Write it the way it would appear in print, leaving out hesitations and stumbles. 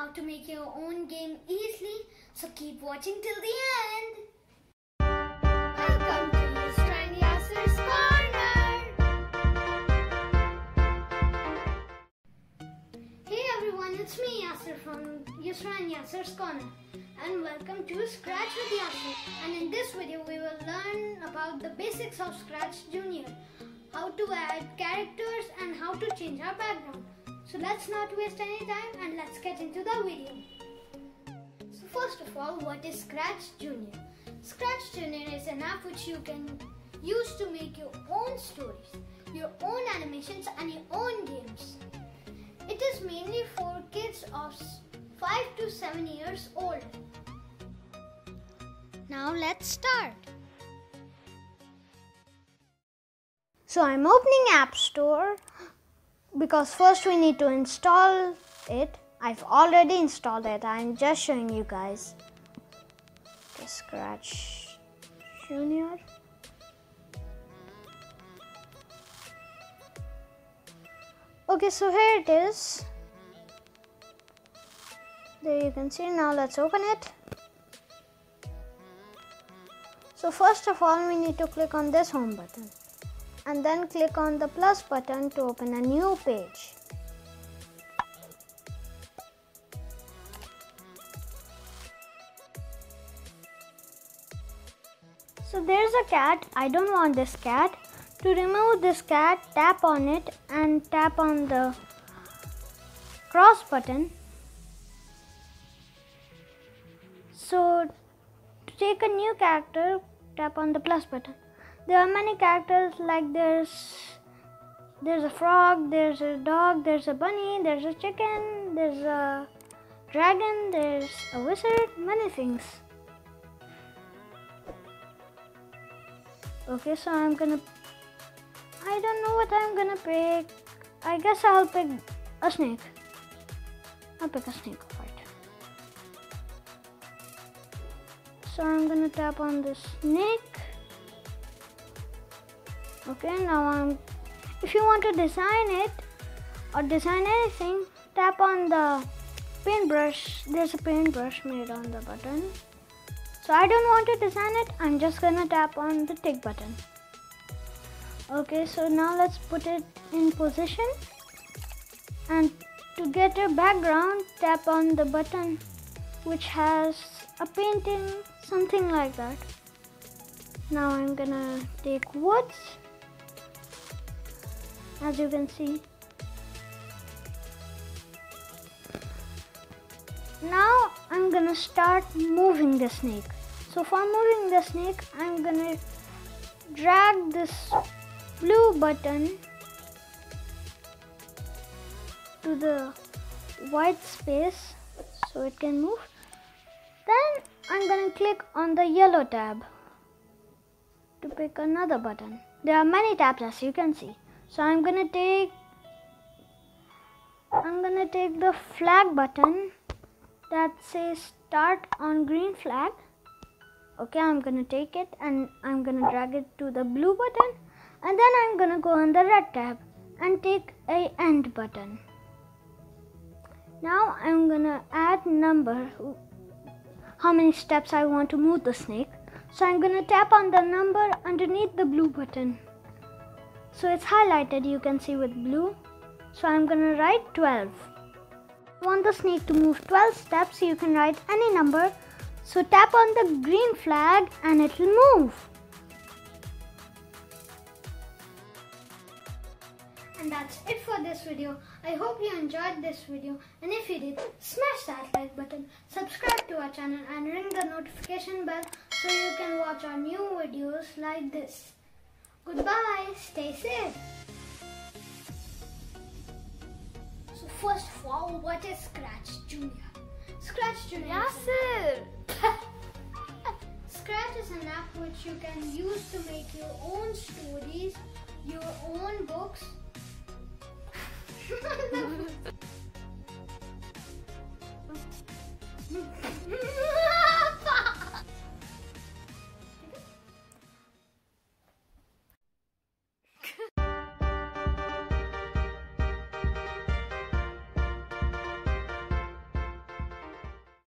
how to make your own game easily, so keep watching till the end. Welcome to Yusra and Yasir's Corner. Hey everyone, it's me Yasir from Yusra and Yasir's Corner, and welcome to Scratch with Yasir. And in this video we will learn about the basics of Scratch Junior, how to add characters and how to change our background. So let's not waste any time and let's get into the video. So first of all, what is Scratch Junior? Scratch Junior is an app which you can use to make your own stories, your own animations and your own games. It is mainly for kids of 5 to 7 years old. Now let's start. So I'm opening App Store because first we need to install it. I've already installed it. I'm just showing you guys. The Scratch Junior. Okay, so here it is. There you can see. Now let's open it. So first of all, we need to click on this home button and then click on the plus button to open a new page. So there's a cat. I don't want this cat. To remove this cat, tap on it and tap on the cross button. So to take a new character, tap on the plus button. There are many characters, like there's a frog, there's a dog, there's a bunny, there's a chicken, there's a dragon, there's a wizard, many things. Okay, so I don't know what I'm gonna pick. I guess I'll pick a snake. I'll pick a snake, alright. So I'm gonna tap on the snake. Okay, now if you want to design it or design anything, tap on the paintbrush. There's a paintbrush made on the button. So I don't want to design it. I'm just gonna tap on the tick button. Okay, so now let's put it in position. And to get a background, tap on the button which has a painting, something like that. Now I'm gonna take woods, as you can see. Now I'm gonna start moving the snake. So for moving the snake, I'm gonna drag this blue button to the white space so it can move. Then I'm gonna click on the yellow tab to pick another button. There are many tabs, as you can see. So I'm gonna take the flag button that says start on green flag. Okay, I'm gonna take it and I'm gonna drag it to the blue button, and then I'm gonna go on the red tab and take a end button. Now I'm gonna add number, how many steps I want to move the snake. So I'm gonna tap on the number underneath the blue button. So it's highlighted, you can see with blue. So I'm gonna write 12. If you want the snake to move 12 steps, you can write any number. So tap on the green flag and it will move. And that's it for this video. I hope you enjoyed this video, and if you did, smash that like button, subscribe to our channel and ring the notification bell so you can watch our new videos like this. Goodbye, stay safe. So first of all, what is Scratch Junior? Scratch Junior. Yasir! Scratch is an app which you can use to make your own stories, your own books.